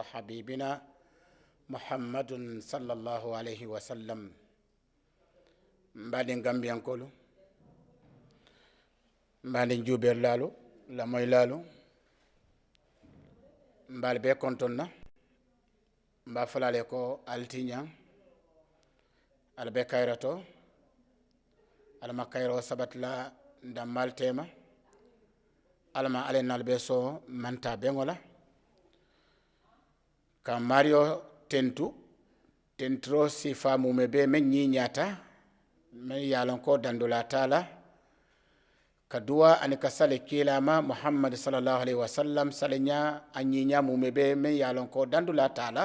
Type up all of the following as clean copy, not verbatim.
وحبيبنا محمد صلى الله عليه وسلم بعدين Gambia كله بعدين جوبر لالو لموي لالو mbal be kontonna mba falale ko altinya albe kayrato alma kayro sabatla ndamal tema alma alenal be so manta bengola ka mario tentro si famu mebe men nyinyata men yalon ko dandula taala kadua ani kasale kilama Muhammad sallallahu alaihi wasallam salenya anyinya mumebe men yalon ko dandula taala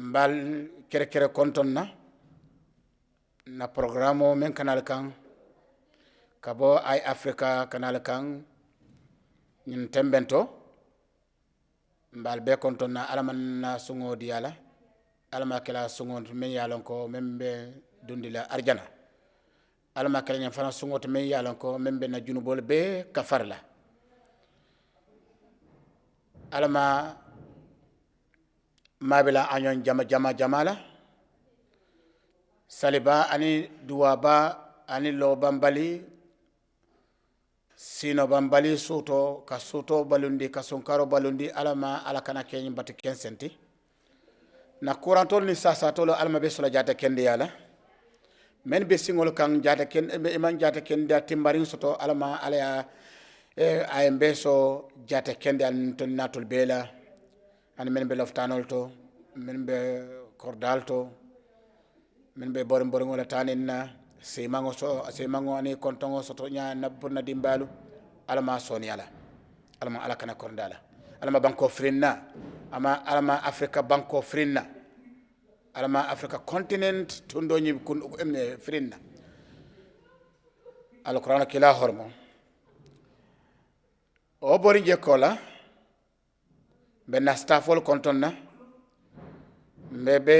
mbal kere kontonna na programo men kanal kan kabo Eyeafrica kanal kan ñin tembento mbal be kontonna alaman na sungo diala alama kala sungo men yalon ko membe dundila arjana alama kala ñam fana sungo to men yalon ko membe na junubol be kafarla alama mabila anyon jamala saliba ani duwaba ani lo bambali sino bambali suto ka suto balundi ka sunkaro balundi alama ala kana kenyi bat ken senti na kurantol ni sasa tolo alama be sola jata kende yala men be singol kan jata ken be iman jata kende timbarin soto alama ala ya ayembe so jata kende an ton natul bela an men be loftanol to men be kordal to men be borim wala taninna semango ani kontongo soto nya nabburna dimbalu alama soni ala alama ala kana kordala alama banko frinna alama Africa banko frinna alama Africa continent tundo nyi kun emne frinna alquran kila hormo o bori je kola benna staffol kontonna mbebe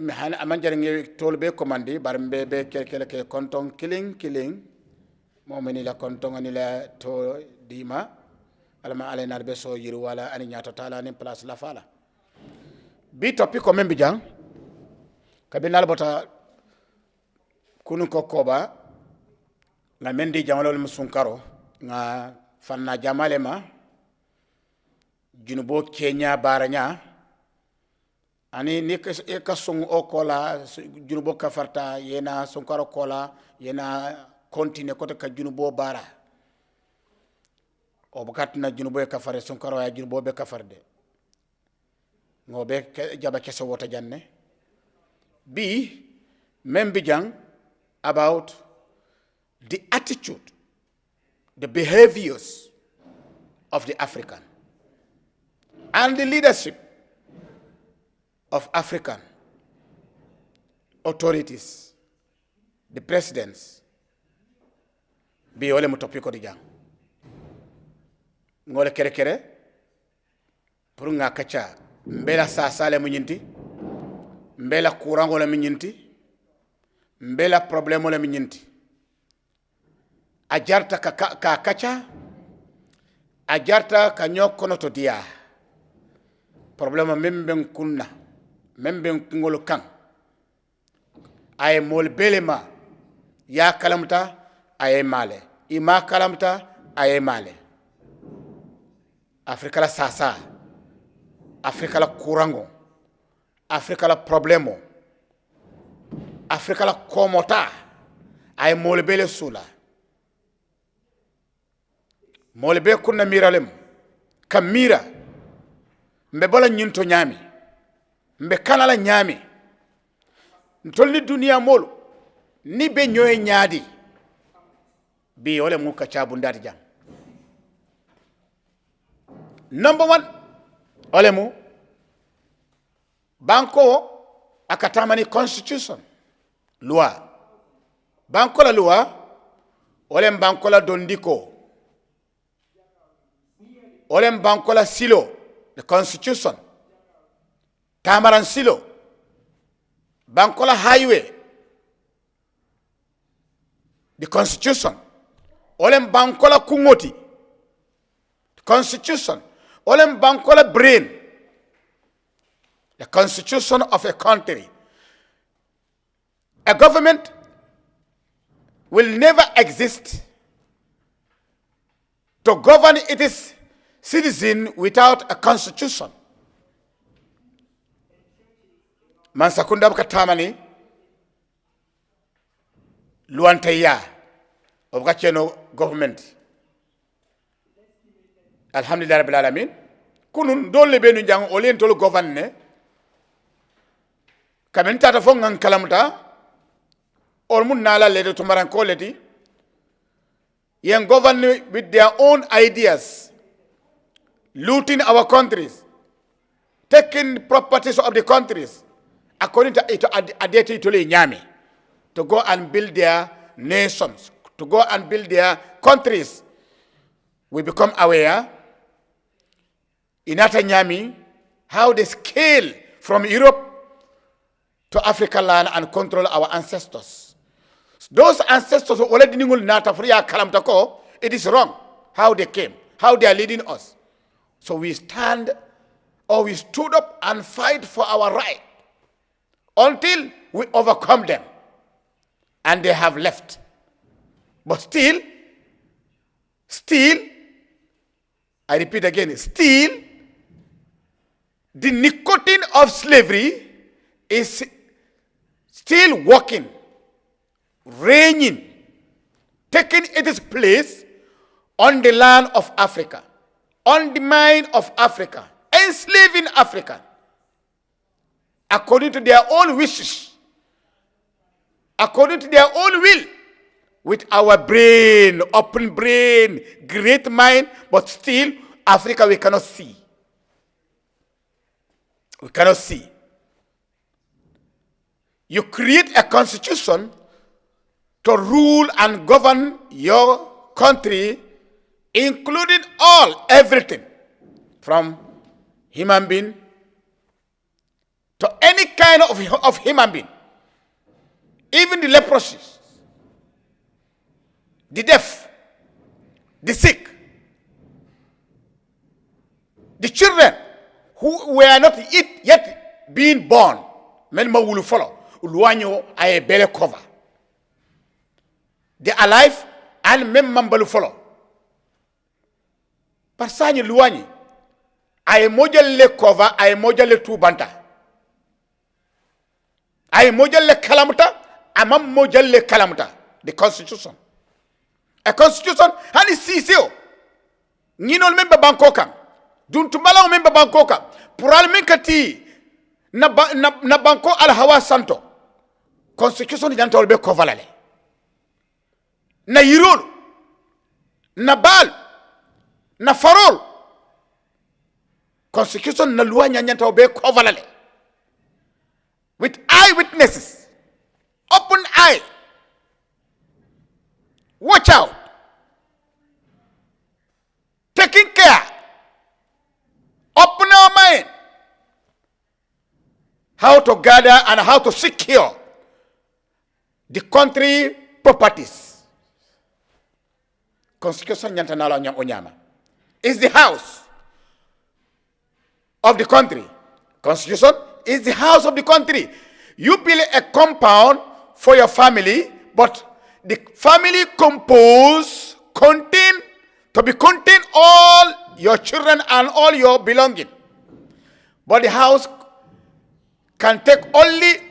me hana amanjare ngi tolbe commandi bar mbebe kele konton killing momeni la konton ani la to dima alama ale narbe so yiru wala ani nyata tala ni place la fala bi topic ko membi jang kabinal bota kunu ko koba na mendi jamalol musunkaro nga fanna jamale ma junubo Kenya baranya ani ni ka sung o kola junubo kafarta yena sunkaro kola yena continue ko ka junubo bara o bukat na junubo kafare sunkaro ya junubo be kafarde ngobe jaba keso wota janne bi membijang about the attitude, the behaviors of the African and the leadership of African authorities, the presidents, be ole mutopiko di jang. Ngole kere pour nga KACHAA mbela sasale munyinti mbela kurango la munyinti mbela problemo la munyinti ajarta ka KACHAA ajarta ka nyokono to dia problema membe kunna membe ngolo kan ay mol belema ya kalamta ay male ima kalamta ay male Afrika la sasa Afrika la kurango Afrika la problemo Afrika la komota ay mol bele sula mol be kunna miralem kamira mbe bala nyinto nyami mbe kanala nyami ntolni dunia molu ni be nyoy nyaadi bi ole mu KACHAA bundati jam number 1 ole mu banko akatamani constitution loi banko la loi ole banko la dondiko ole banko la silo the constitution tamaran silo banko la highway the constitution ole banko la kungoti Constitution. Olem bankola brain. The constitution of a country. A government will never exist to govern its citizen without a constitution. Mansakunda katamani luantaya obgacheno government. Alhamdulillah rabbil alamin. Kunun dole benu jang olien tolo governne. Kamen tata fo ngan kalamta or mun nala lede to maranko ledi yen govern with their own ideas, looting our countries, taking properties of the countries according to adeti to nyami, to go and build their nations, to go and build their countries. We become aware in Nyami how they scale from Europe to African land and control our ancestors. Those ancestors who already knew nata friya kalamtako, it is wrong how they came, how they are leading us. So we stand or we stood up and fight for our right until we overcome them. And they have left. But still, I repeat again, still, the nicotine of slavery is still working, reigning, taking its place on the land of Africa, on the mind of Africa, enslaving Africa, according to their own wishes, according to their own will, with our brain, open brain, great mind, but still, Africa we cannot see. We cannot see. You create a constitution to rule and govern your country, including everything, from human being to any kind of human being, even the leprosy, the deaf, the sick, the children who were not yet being born. Men ma wulu follow. Uluanyo aye bele cover. They are alive and men mambalu follow. Pasani luani aye mojal le cover, aye mojal le tubanta. Aye mojal le kalamuta, amam mojal le kalamuta. The constitution. A constitution hani sisio. Nino member bankoka. Duntumala member bankoka. Pural minkati na banko al hawa santo. Constitution jantol be kovalale. Na yirol. Na bal. Na farol. Constitution na loi nyantol be kovalale. With eyewitnesses. Open eye. Watch out. Taking care. Open our mind. How to gather and how to secure the country properties. Constitution nyantanala onyama is the house of the country. Constitution is the house of the country. You build a compound for your family, but the family contain all your children and all your belonging. But the house can take only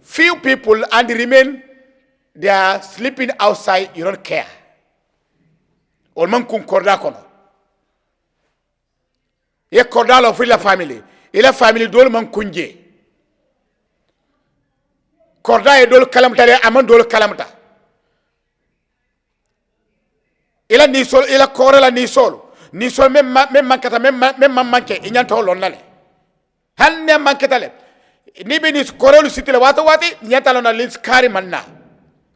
few people and remain they are sleeping outside, you don't care. Olman kun korda kono. Ye korda lo fila family. Ila family dol man kunje. Korda e dol kalamta le aman dol kalamta. Ila ni sol ila korela ni sol. Ni sol mem mankata mem manke inyanto lonnale. Hanne mankata le. Ni be ni korelu sitile wato wati nyata lona lins kari manna.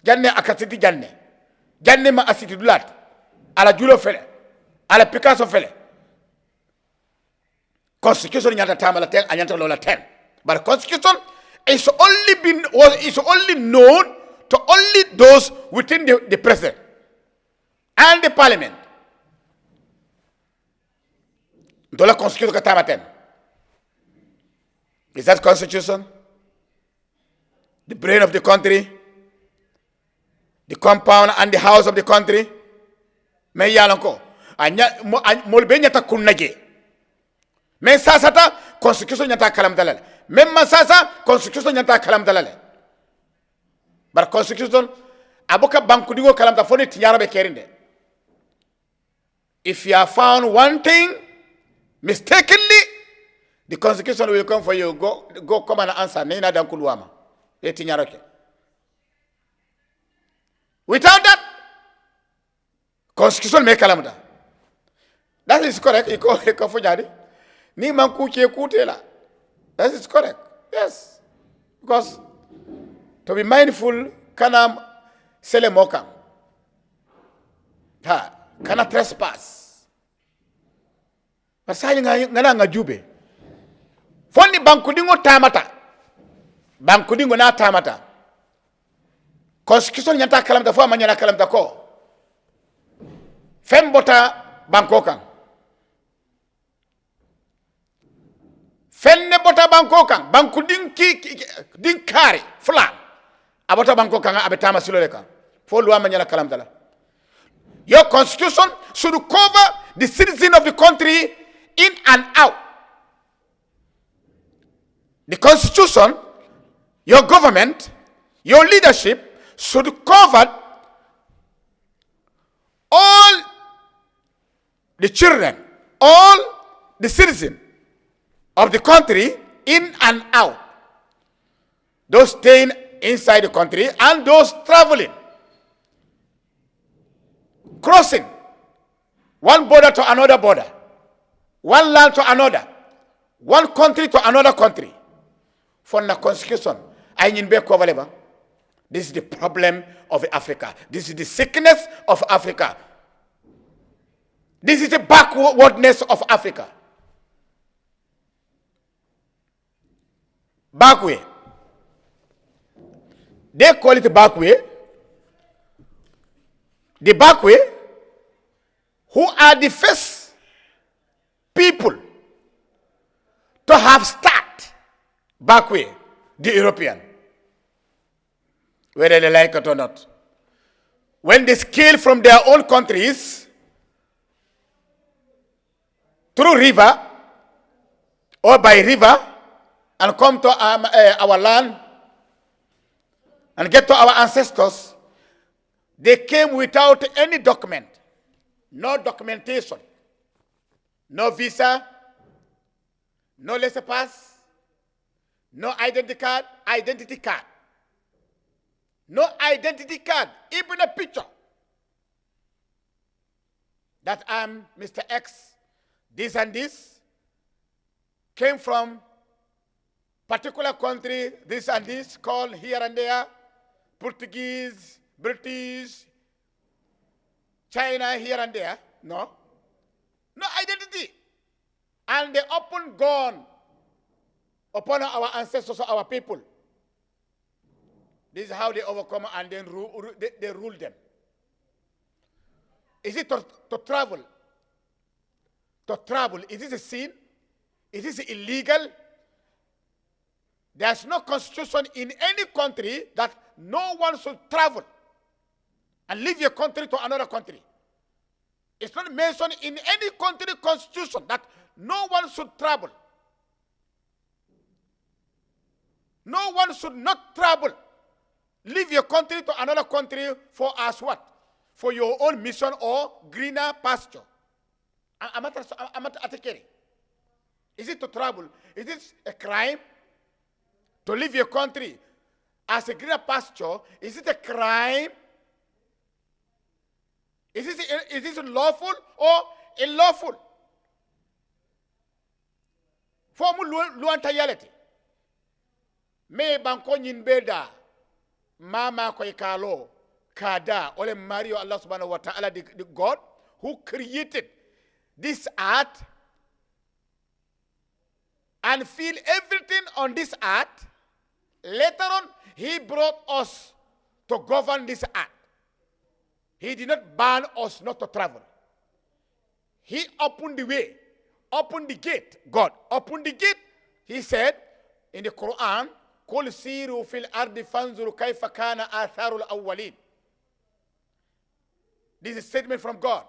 Janne akasiti janne ma asiti dulat ala julo fele ala Picasso fele. Constitution nyata tamala ten anyanta lola 10, but constitution is only known to only those within the president and the parliament. Dola constitution ka tamaten. Is that constitution? The brain of the country, the compound and the house of the country. Me yalanko. Anya molbe nyata kunnaje. Me sasata constitution nyata kalam dalal. Même sasa constitution nyata kalam dalal. Bar constitution aboka banku digo kalam ta foni tinyara be kerinde. If you have found one thing mistakenly, the constitution will come for you. Go come and answer. Nina dan kuluama. Without that, constitution make kalamda. That is correct. Iko fujadi. Ni manku kutela. That is correct. Yes. Because to be mindful, kana sele moka. Ha, kana trespass. Pasali ngana ngajube. Foni bankudingo tamata. Bankudingo na tamata. Constitution nyanta kalamta fo manyana kalamta ko. Fembota bankokan. Fenne bota bankokan. Bankudin din kari fula. Abota bankokan abetama siloleka. Fo luwa manyana kalamta la. Your constitution should cover the citizen of the country in and out. The constitution, your government, your leadership should cover all the children, all the citizens of the country in and out. Those staying inside the country and those traveling, crossing one border to another border, one land to another, one country to another country. For the constitution, this is the problem of Africa. This is the sickness of Africa. This is the backwardness of Africa. Backway. They call it backway. The backway, who are the first people to have start backway, the European, whether they like it or not. When they scale from their own countries through river or by river and come to our land and get to our ancestors, they came without any document, no documentation, no visa, no laissez-passer, no identity card, no identity card, even a picture that I'm Mr. X, this and this, came from particular country, this and this, called here and there, Portuguese, British, China, here and there. No. No identity. And the open gun upon our ancestors, our people. This is how they overcome and then they rule them. Is it to travel? To travel, is this a sin? Is this illegal? There's no constitution in any country that no one should travel and leave your country to another country. It's not mentioned in any country constitution that no one should travel. No one should not travel. Leave your country to another country for as what? For your own mission or greener pasture. I'm not attacking. Is it to travel? Is it a crime to leave your country as a greener pasture? Is it a crime? Is this lawful or unlawful? For luantayality. Me banko beda mama ko ikalo kada ole Mario Allah subhanahu wa ta'ala the God who created this earth and feel everything on this earth. Later on, he brought us to govern this earth. He did not ban us not to travel. He opened the way opened the gate. God opened the gate. He said in the Quran, قُلْ سِيرُوا فِي الْأَرْضِ فَانْظُرُوا كَيْفَ كَانَ آثَارُ الْأَوَّلِينَ. This is a statement from God.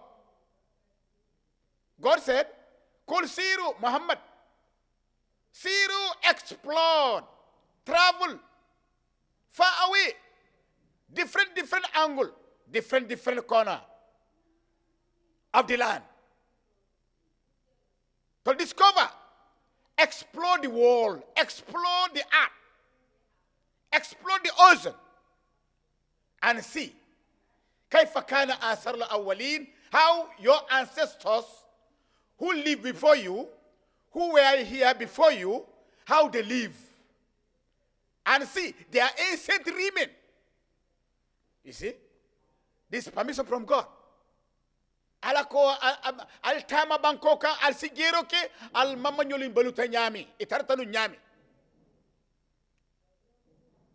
God said, قُلْ سِيرُوا, Muhammad, Siru, explore, travel, far away, different angle, different corner of the land. To discover, explore the world, explore the earth, explore the ocean, and see كيف كان آثار الأولين, how your ancestors who lived before you, who were here before you, how they live. And see, their ancient remain. You see? This is permission from God. Alako al tama bankoka al sigero ke al mama nyolin baluta nyami itartanu nyami.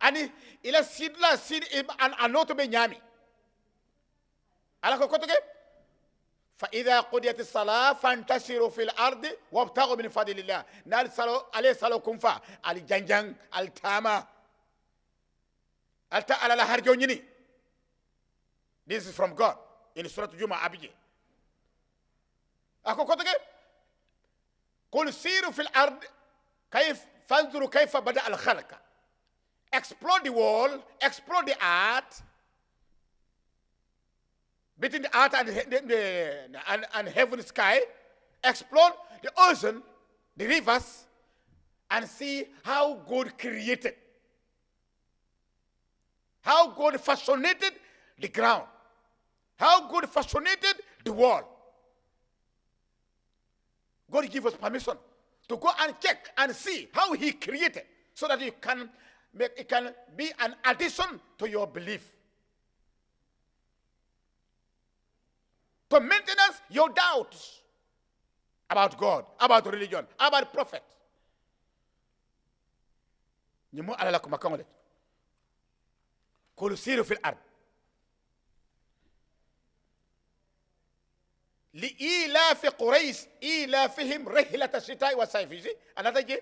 Ani ila sidla sid an anoto be nyami. Alako kotoke فإذا قضيت الصلاة فانتشروا في الأرض وابتغوا من فضل الله. نال سلو عليه سلو كنفا على جنجان على تاما على الهرجونيني. This is from God in Surah Juma Abije. أكو كتير قل سيروا في الأرض كيف فانظروا كيف بدأ الخلق. Explore the world, explore the earth. Between the earth and heaven sky, explore the ocean, the rivers, and see how God created, how God fashioned the ground, how God fashioned the world. God give us permission to go and check and see how He created, so that it can be an addition to your belief. To maintenance your doubts about God, about religion, about prophet. Nyimu alala kumakangole. Kulu siru fil ard. لإيلاف قريش إيلافهم رحلة الشتاء والصيف. Another day,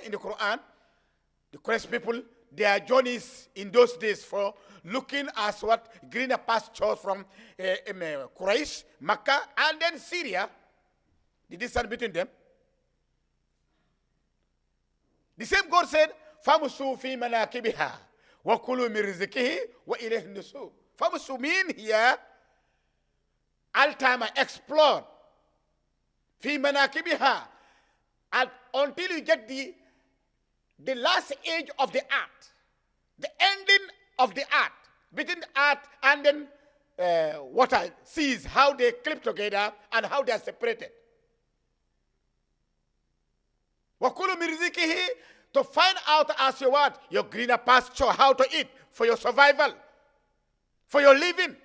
in the Quran, the Quraysh people, their journeys in those days for looking at what greener pastures from Quraysh, Makkah, and then Syria, the distance between them. The same God said, فَمُسُوا فِي مَنَاكِبِهَا وَكُلُوا مِنْ رِزْقِهِ وَإِلَيْهِ النُّشُورُ. فَمُسُوا mean here, Altima explored. فِي مَنَاكِبِهَا, until you get the last age of the earth, the ending of the earth, between the earth and then water, seas, how they clip together and how they are separated. وَكُلُوا مِنْ رِزْقِهِ, to find out as you want your greener pasture, how to eat for your survival, for your living.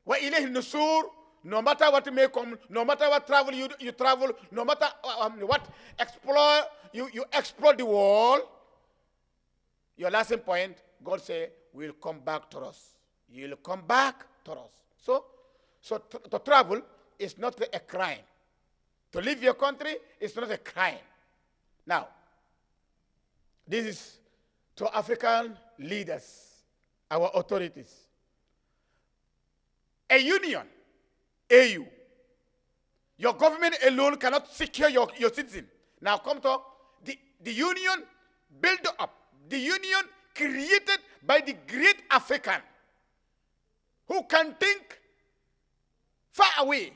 وَإِلَيْهِ النُّشُورُ, no matter what may come, no matter what travel you travel, no matter what explore, you explore the world, your last point, God say, will come back to us. You will come back to us. So to travel is not a crime. To leave your country is not a crime. Now, this is to African leaders, our authorities. A union, AU, your government alone cannot secure your citizen. Now come to the union built up, the union created by the great African who can think far away,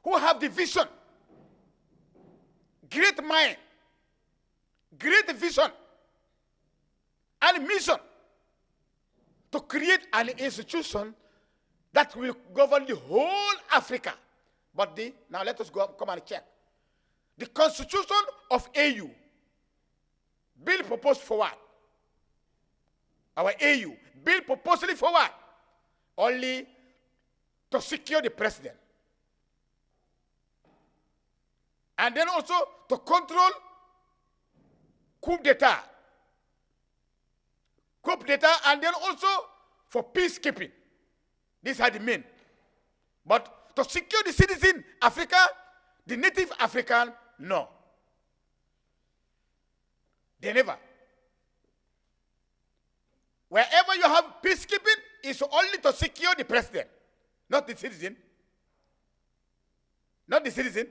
who have the vision, great mind, great vision, and mission to create an institution that will govern the whole Africa. But now let us come and check. The constitution of AU, bill proposed for what? Our AU, bill proposed for what? Only to secure the president. And then also to control coup d'etat. Coup d'etat, and then also for peacekeeping. These are the main. But to secure the citizen Africa, the native African, no. They never. Wherever you have peacekeeping, it's only to secure the president, not the citizen. Not the citizen.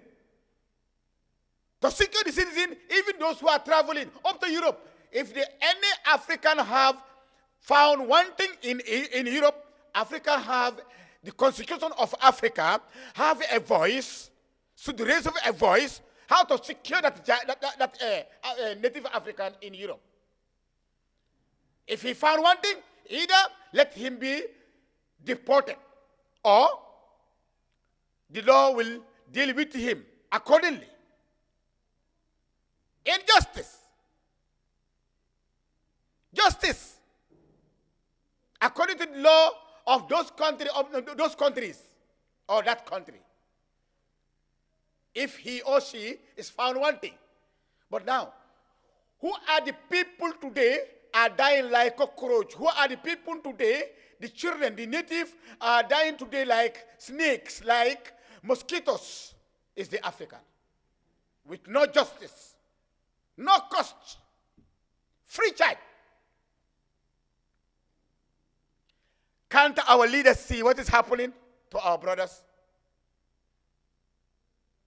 To secure the citizen, even those who are traveling up to Europe, if any African have found one thing in Europe, Africa have, the Constitution of Africa have a voice, so the raise of a voice, how to secure that native African in Europe. If he found one thing, either let him be deported, or the law will deal with him accordingly. Injustice. Justice. According to the law of those countries, or that country. If he or she is found wanting. But now, who are the people today are dying like cockroach? Who are the people today, the children, the native, are dying today like snakes, like mosquitoes? Is the African. With no justice, no cost, free charge. Can't our leaders see what is happening to our brothers?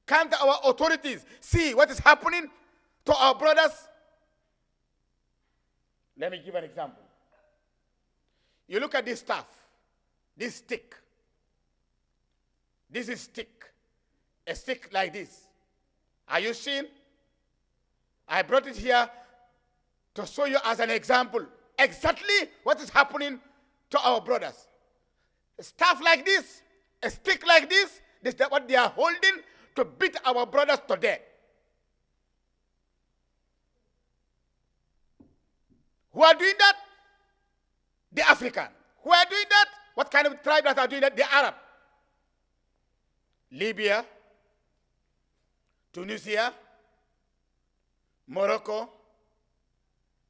Can't our authorities see what is happening to our brothers? Let me give an example. You look at this stuff, this stick. This is stick, a stick like this. Are you seeing? I brought it here to show you as an example exactly what is happening to our brothers. Stuff like this, a stick like this is what they are holding to beat our brothers to death. Who are doing that? The African. Who are doing that? What kind of tribe that are doing that? The Arab. Libya, Tunisia, Morocco,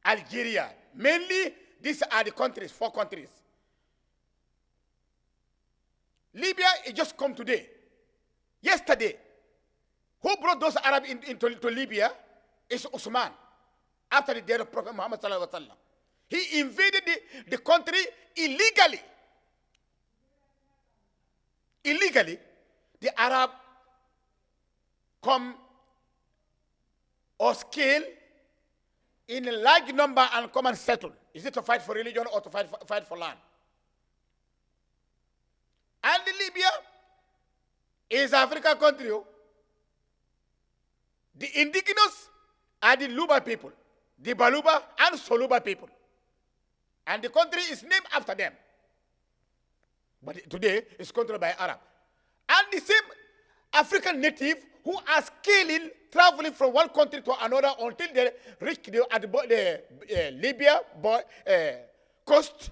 Algeria. Mainly, these are the countries, 4 countries. Libya, it just come today. Yesterday. Who brought those Arabs into Libya? It's Osman. After the death of Prophet Muhammad sallallahu alaihi wasallam. He invaded the country illegally. Illegally, the Arab come or scale in a large number and come and settle. Is it to fight for religion or to fight for land? And Libya is African country. The indigenous are the Luba people, the Baluba and Soluba people. And the country is named after them. But today it's controlled by Arab. And the same African native who are scaling, traveling from one country to another until they reach the Libya coast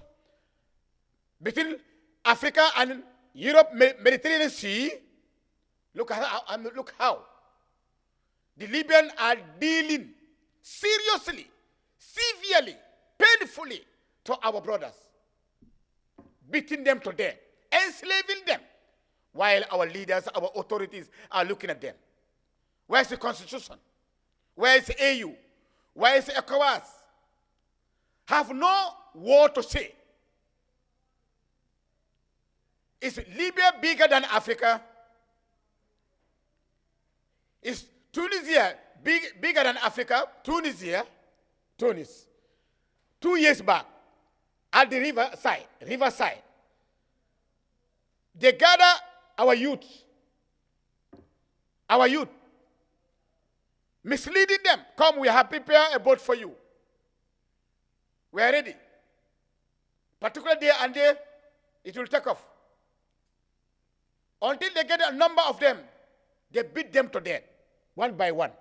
between Africa and Europe, Mediterranean Sea. Look how the Libyans are dealing seriously, severely, painfully to our brothers, beating them to death, enslaving them, while our leaders, our authorities are looking at them. Where's the Constitution? Where is the AU? Where is ECOWAS? Have no word to say. Is Libya bigger than Africa? Is Tunisia bigger than Africa? Tunis. 2 years back, at the riverside, they gather our youth, misleading them. Come, we have prepared a boat for you. We are ready. Particular day and day, it will take off. Until they get a number of them, they beat them to death, one by one.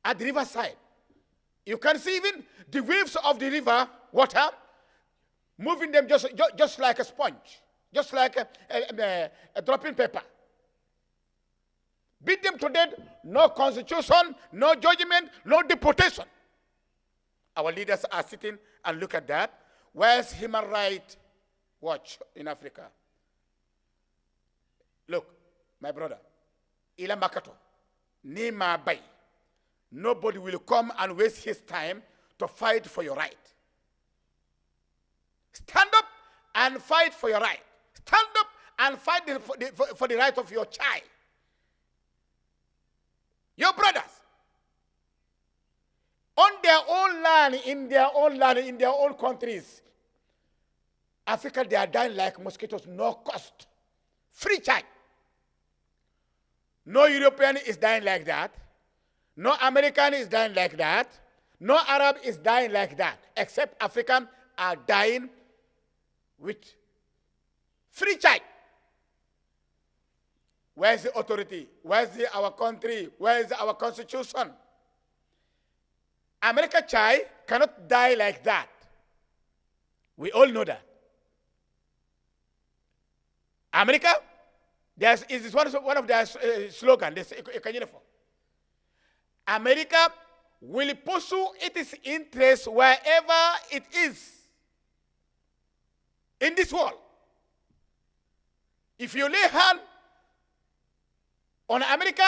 At the riverside, you can see even the waves of the river water moving them just like a sponge, just like a dropping paper. Beat them to death, no constitution, no judgment, no deportation. Our leaders are sitting and look at that. Where's Human Rights Watch in Africa? my brother, ila makato, ni ma bay. Nobody will come and waste his time to fight for your right. Stand up and fight for your right. Stand up and fight for the right of your child. Your brothers. On their own land, in their own countries. Africa, they are dying like mosquitoes, no cost. Free charge. No European is dying like that. No American is dying like that. No Arab is dying like that. Except Africans are dying with free charge. Where is the authority? Where is our country? Where is our constitution? America child cannot die like that. We all know that. America, is one of their slogans. America will pursue its interests wherever it is in this world. If you lay hand on America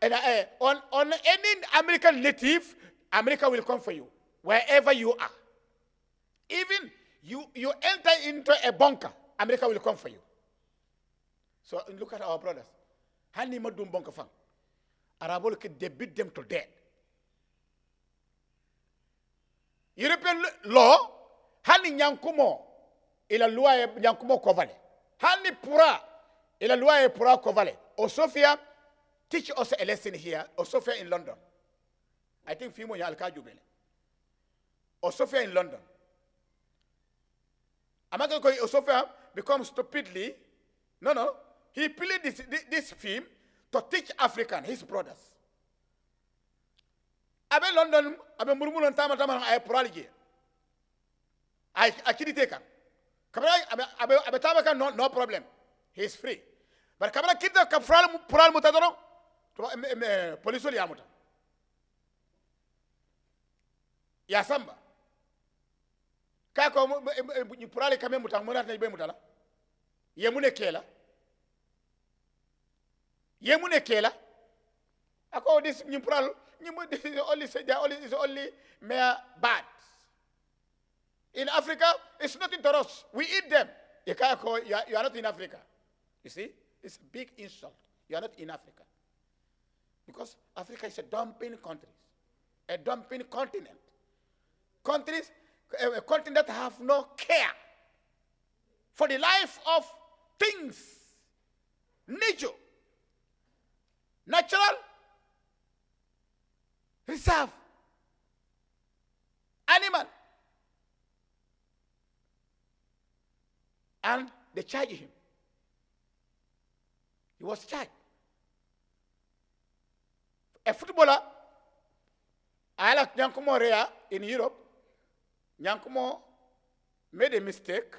and on any American native, America will come for you wherever you are. Even you enter into a bunker, America will come for you. So look at our brothers. Hani madum bunker fang. Arabol they beat them to death. European law, hani nyankumo ila loi nyankumo kovale. Hani pura ila loi pura kovale. Osofia teach us a lesson here. Osofia in London. I think Fimo ya alkajubele. Osofia in London. America Osofia becomes stupidly. No. He played this film to teach African, his brothers. Abe London, abe murmulon tama ay pralije. I kidi take him. Abe tama kan no problem. He is free. But kabra kida ka pral mutadoro to police li amuta. Ya samba. Ka ko pral kame mutamuna na ibe mutala. Yemune kela. Yemune kela. Ako this nyumpral is only mere bad. In Africa, it's nothing to us. We eat them. You are not in Africa. You see? It's a big insult. You are not in Africa. Because Africa is a dumping country. A dumping continent. A continent that have no care for the life of things. Nature. Natural. Reserve. Animal. And they charged him. He was charged. A footballer, I like Nyankumo Rea in Europe. Nyankumo made a mistake.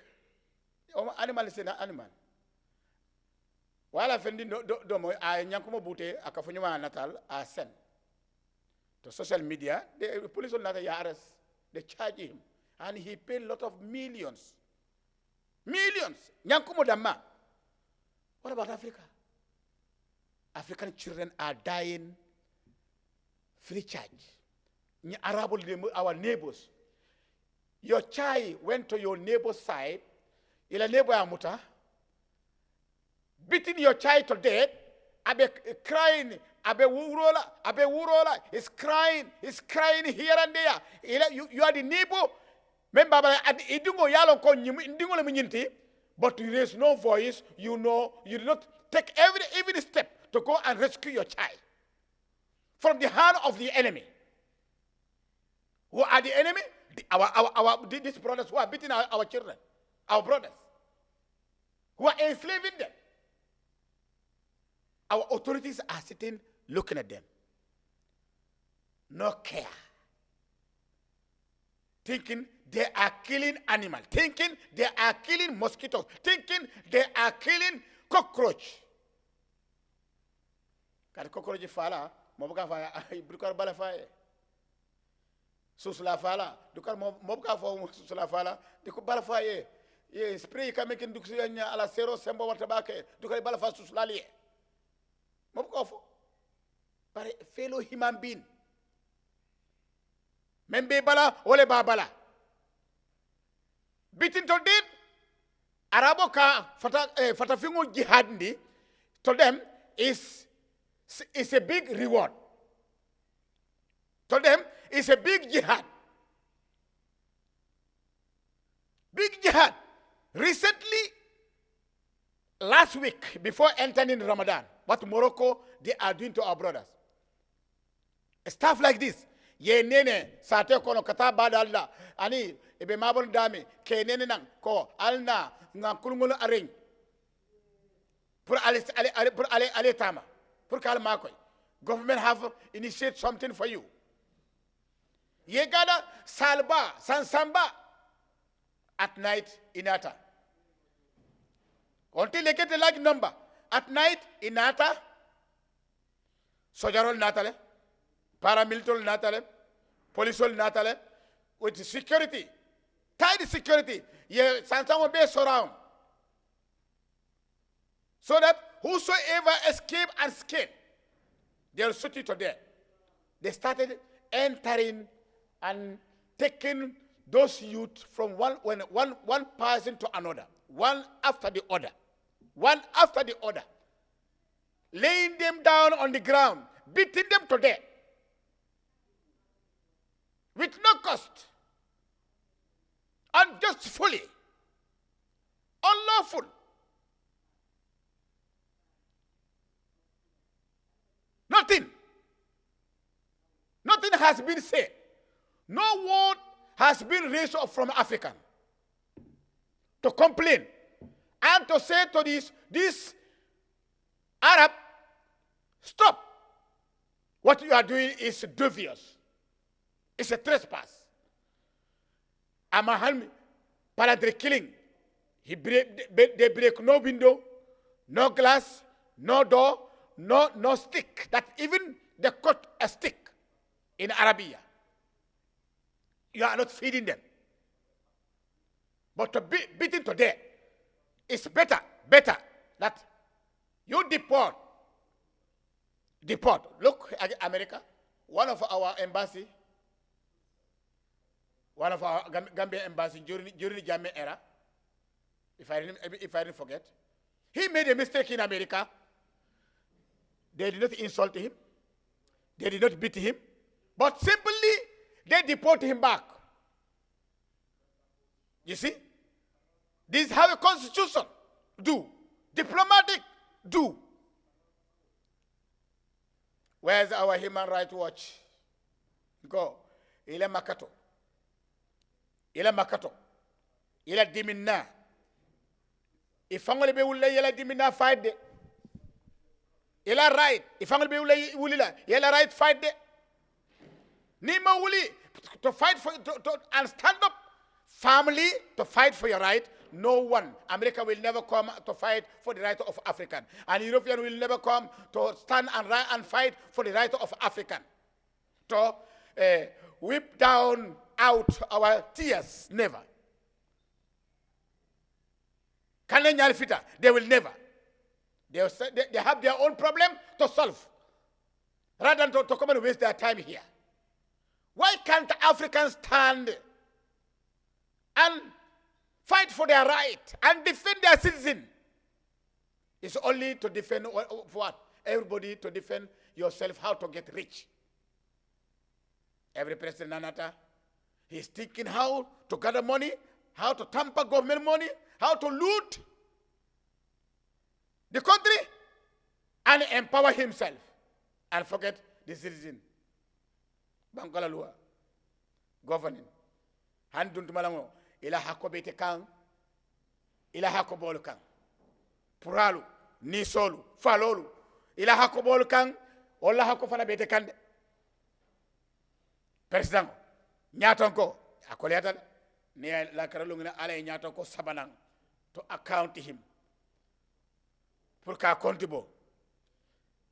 Animal is an animal. While I found domo, I Nyankumo Bute, Akafunyuma Natal, are sent to social media. The police will not arrest. They charge him. And he paid a lot of millions. Millions. Nyankumo Dama. What about Africa? African children are dying free charge. Our neighbors. Your child went to your neighbor's side. Ila neighbor amuta. Beating your child to death. Abe crying. Abe wurola. He's crying here and there. You are the neighbor. But there is no voice. You know, you do not take every step to go and rescue your child from the hand of the enemy. Who are the enemy? These brothers who are beating our children, our brothers, who are enslaving them. Our authorities are sitting looking at them. No care. Thinking they are killing animals. Thinking they are killing mosquitoes. Thinking they are killing cockroach. Kadi cockroach fala, mobuka faya, brukar bala faya. Susla fala, dukar mobuka fo susla fala, diku bala faya. Ye spray ka mekin duksu nya ala zero sembo watabake, dukar bala fa suslali. mo ko fo pare fellow human being membe bala wole ba bala bitin to did arabo ka fata fingo jihad ndi to them is a big reward. To them is a big jihad. Big jihad. Recently, last week, before entering Ramadan, what Morocco they are doing to our brothers. Stuff like this. Ye nene sate kono kata badalla ani ebe mabon dami ke nene nang ko alna nga kulungolo areng pour aller tama pour kalma koy government have initiate something for you. Ye gada salba sansamba at night inata until they get a large number at night inata sojarol natale paramilitary natale policeol natale with security tight security ye sansango be surround so that whosoever escape and escape they'll shoot you to death. They started entering and taking those youth from one person to another, one after the other, laying them down on the ground, beating them to death with no cost, unjustly, unlawful. Nothing has been said. No word has been raised up from African to complain and to say to this Arab, stop. What you are doing is dubious. It's a trespass. Amahan paladre killing. They break no window, no glass, no door, no stick. That even they cut a stick in Arabia. You are not feeding them. But to be beaten to death is better that you deport. Look at America. One of our embassy, one of our Gambia embassy during the Jammeh era, if I didn't forget, he made a mistake in America. They did not insult him. They did not beat him. But simply, they deported him back. You see? This is how a constitution do. Diplomatic do. Where's our Human Rights Watch? Go. Ile makato. Ile dimina. Ifangole be wulle yela dimina fight de. Ila right. Ifangole be wulle wulila. Yela right fight de. Nima wuli to fight for and stand up family to fight for your right. No one. America will never come to fight for the right of African. And European will never come to stand and fight for the right of African. To whip down out our tears. Never. They will never. They have their own problem to solve. Rather than to come and waste their time here. Why can't Africans stand and fight for their right and defend their citizen? It's only to defend what? Everybody to defend yourself, how to get rich. Every president, Nanata, he's thinking how to gather money, how to tamper government money, how to loot the country and empower himself and forget the citizen. Bankola lua governing handun tumalango ila hako bete kan ila hako bolu kan puralu nisolu falolu ila hako bolu kan wala hako fana bete kan president nyatonko akoleta ni la karalu ngina ala nyatonko sabanang to account him pour ka kontibo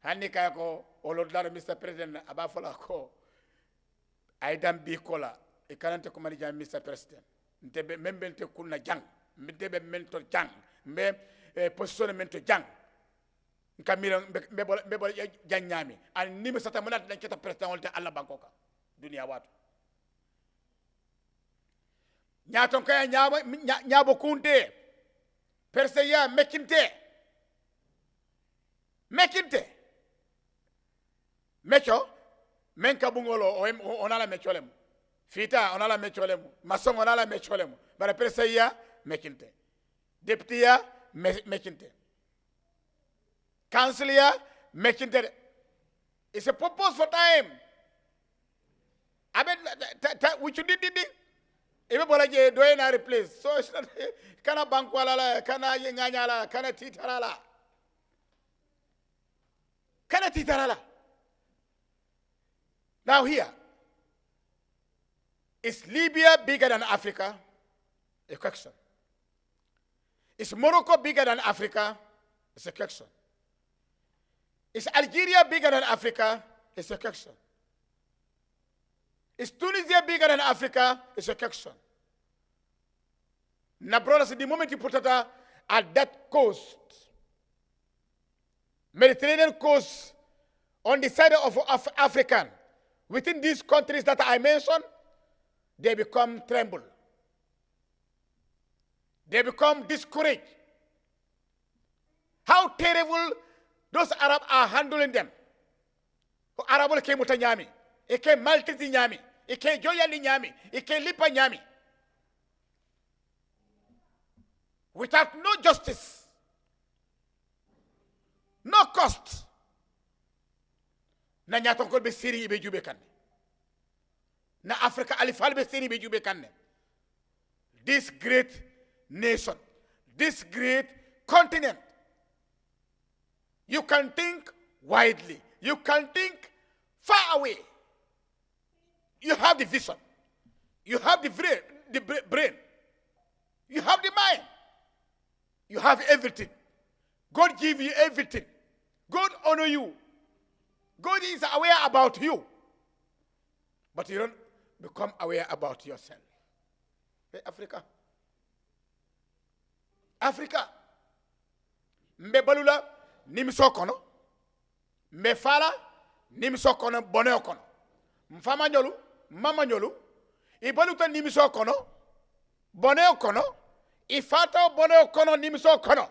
hanni kay ko olodlar Mr. President abafola ko ay dam bi kola e kanante ko mari jam Mr. President ntebe membelte kunna jang ntebe mento jang me position mento jang kamira mbebol janyami an nimi sata manat dan kita president wolte alla bankoka dunia watu nyaton kaya nyabo kunte perseya mekinte mecho menka bungolo onala mecholem fita onala mecholem mason onala mecholem bara perseya mekinte deputiya mekinte councilor mekinte. It's a purpose for time abe we should did ebe bola je do na replace so it's not kana bankwala la kana yenganya la kana titarala now here is Libya bigger than Africa? A question. Is Morocco bigger than Africa? It's a question. Is Algeria bigger than Africa? It's a question. Is Tunisia bigger than Africa? It's a question. Now, brothers, the moment you put it at that coast, Mediterranean coast, on the side of African, within these countries that I mentioned, they become tremble. They become discouraged. How terrible those Arabs are handling them. Arabs came to Nyami, it came Maltese Nyami, it came Joyali Nyami, it came Lipa Nyami. Without no justice, no cost. Na nyaton ko be siri be jube kanne. Na Africa alifal be siri be jube kanne. This great nation, this great continent, you can think widely. You can think far away. You have the vision. You have the brain. You have the mind. You have everything. God give you everything. God honor you. God is aware about you. But you don't become aware about yourself. Hey, Africa. Africa. Mbe balula nimiso kono. Mbe fala nimiso kono bone kono. Mfama nyolu, mama nyolu. Ibaluta nimiso kono. Bone kono. Ifata bone kono nimiso kono.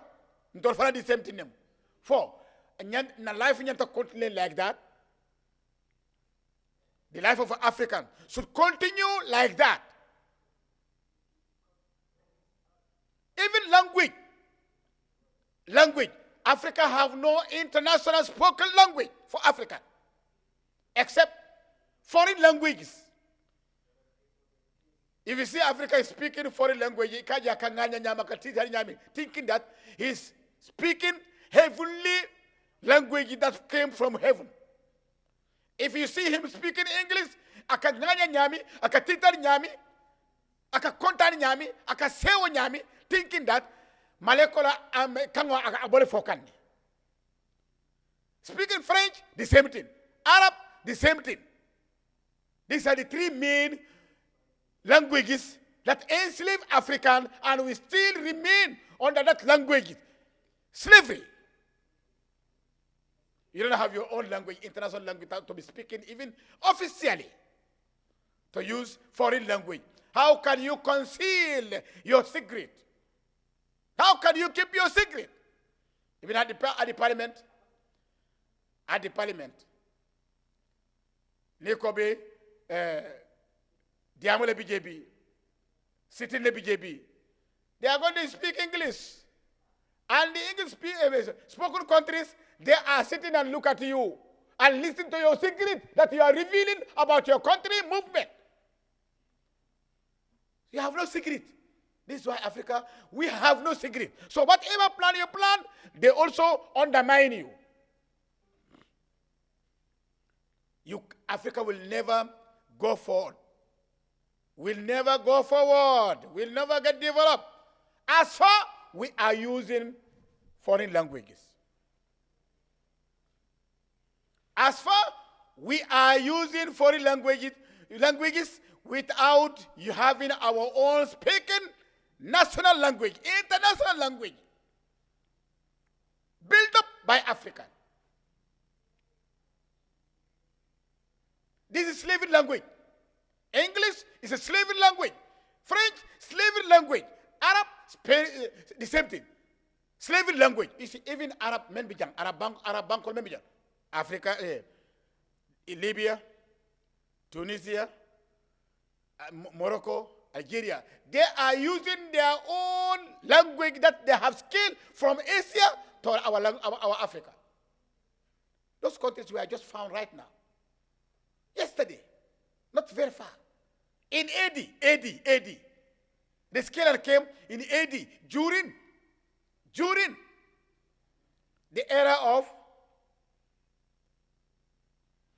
Ndol fala the same thing them. For na life nyanta continue like that. The life of an African should continue like that. Even language. Africa have no international spoken language for African, except foreign languages. If you see Africa is speaking foreign language, thinking that he's speaking heavenly language that came from heaven. If you see him speaking English, aka nganya nyami, aka titar nyami, aka kontan nyami, aka sewo nyami, thinking that Malekola kangwa abole fokan. Speaking French, the same thing. Arab, the same thing. These are the three main languages that enslave African, and we still remain under that language. Slavery. You don't have your own language, international language, to be speaking even officially, to use foreign language. How can you conceal your secret? How can you keep your secret? Even at the parliament, Nikobe, Diamole BJB, sitting the BJB, they are going to speak English. And the English spoken countries, they are sitting and look at you and listen to your secret that you are revealing about your country movement. You have no secret. This is why Africa, we have no secret. So whatever plan you plan, they also undermine you. Africa will never go forward. Will never go forward. Will never get developed. As far we are using foreign languages. As far we are using foreign languages without you having our own speaking national language, international language, built up by African. This is slavery language. English is a slavery language. French, slavery language. Arab, the same thing. Slavery language. You see, even Arab men bijang, Arab bank men bijang. Africa, Libya, Tunisia, Morocco, Algeria. They are using their own language that they have scaled from Asia to our Africa. Those countries were just found right now. Yesterday, not very far. In AD. The scaler came in AD during the era of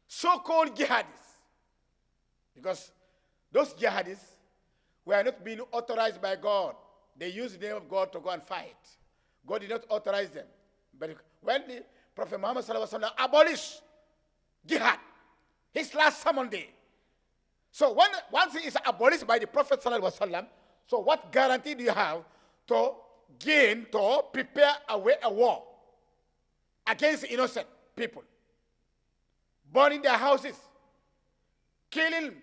so-called jihadists. Because those jihadists were not being authorized by God. They used the name of God to go and fight. God did not authorize them. But when the Prophet Muhammad abolished jihad, his last sermon day. So once it is abolished by the Prophet so what guarantee do you have to prepare a war against innocent people? Burning their houses, killing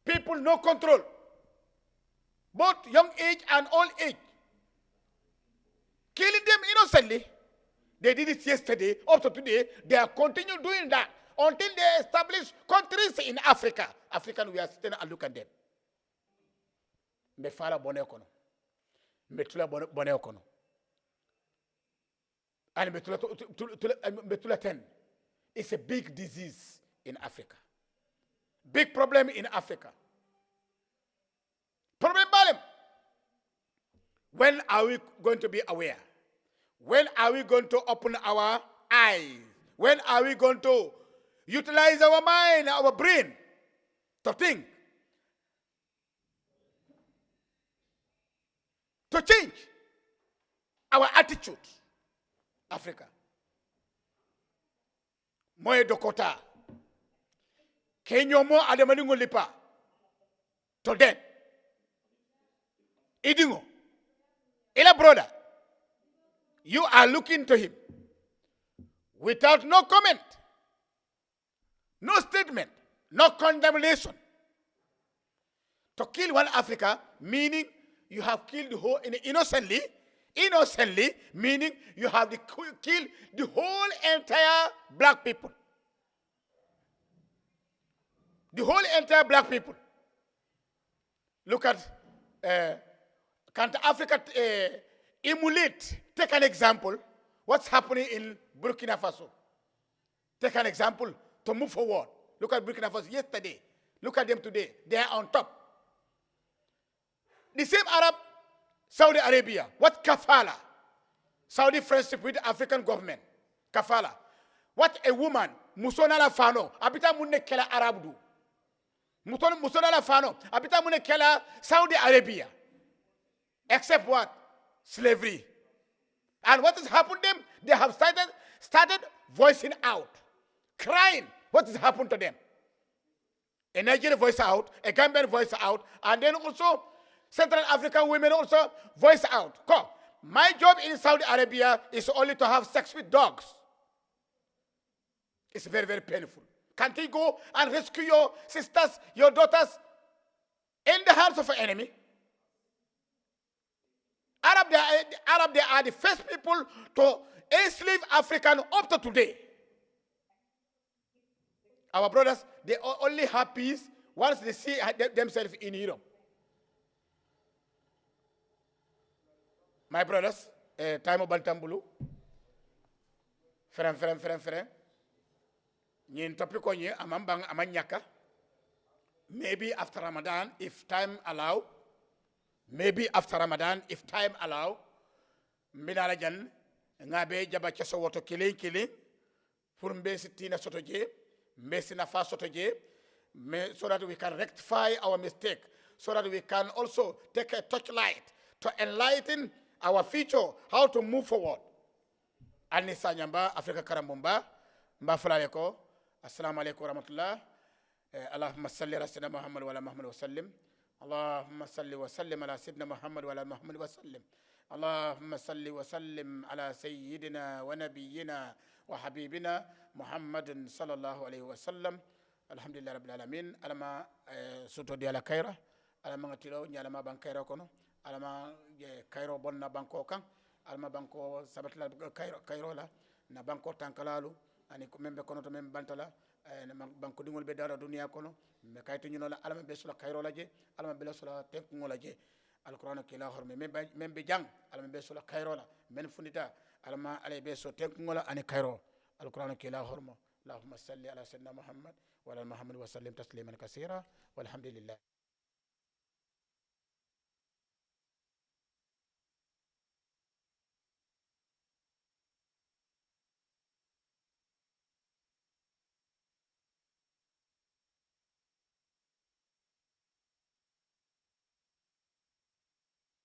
people, no control, both young age and old age, killing them innocently. They did it yesterday, up to today, they are continuing doing that until they establish countries in Africa. African, we are sitting and look at them. Me fala bone kono, me tula bone kono, and me tula ten. It's a big disease in Africa. Big problem in Africa. Problem. When are we going to be aware? When are we going to open our eyes? When are we going to utilize our mind, our brain to think? To change our attitude. Africa. Moye dokota. Kenyo mo ademaningo lipa. To den. Idingo. Ila brother. You are looking to him without no comment, no statement, no condemnation. To kill one Africa, meaning you have killed the whole innocently, meaning you have killed the whole entire black people. The whole entire black people. Look at, can't Africa emulate? Take an example. What's happening in Burkina Faso? Take an example to move forward. Look at Burkina Faso yesterday. Look at them today. They are on top. The same Arab, Saudi Arabia. What kafala? Saudi friendship with the African government. Kafala. What a woman, musonala fano, abita munne kela Arab do. Musonala fano, abita munne kela Saudi Arabia. Except what? Slavery. And what has happened to them? They have started voicing out, crying. What has happened to them? A Nigerian voice out, a Gambian voice out, and then also Central African women also voice out. Come, my job in Saudi Arabia is only to have sex with dogs. It's very, very painful. Can't you go and rescue your sisters, your daughters in the hands of an enemy? Arab, they are the first people to enslave African up to today. Our brothers, they only have peace once they see themselves in Europe. My brothers, time of Bantambulu, friend. Nyin topiko nye amambang amanyaka. Maybe after Ramadan, if time allow. Maybe after Ramadan, if time allow, minarajan ngabe jaba keso woto killing, pour mbesi tina sotoje, mbesi nafa sotoje, so that we can rectify our mistake, so that we can also take a touchlight to enlighten our future, how to move forward. Ani sanyamba Africa karambumba, mba fulaleko, assalamu alaikum warahmatullah, Allahumma salli ala sayyidina Muhammad wa ala Muhammad wa sallim. اللهم صل وسلم على سيدنا محمد وعلى محمد وسلم. اللهم صل وسلم على سيدنا ونبينا وحبيبنا محمد صلى الله عليه وسلم. الحمد لله رب العالمين. alama soto di ala kayra alama ngatilo nyalama ban kayra kono alama kayro bonna banko kan alama banko sabatla kayro la na banko tankalalu ani ko membe kono to membe bantala banko dingol be dara duniya kono me kayto nyino la alama be sula kayro la je alama be sula tenku ngola je alquran kila horme membe jang alama be sula kayro la men funita alama ale be so tenku ngola ani kayro alquran kila hormo اللهم صل على سيدنا محمد وعلى محمد وسلم تسليما كثيرا والحمد لله.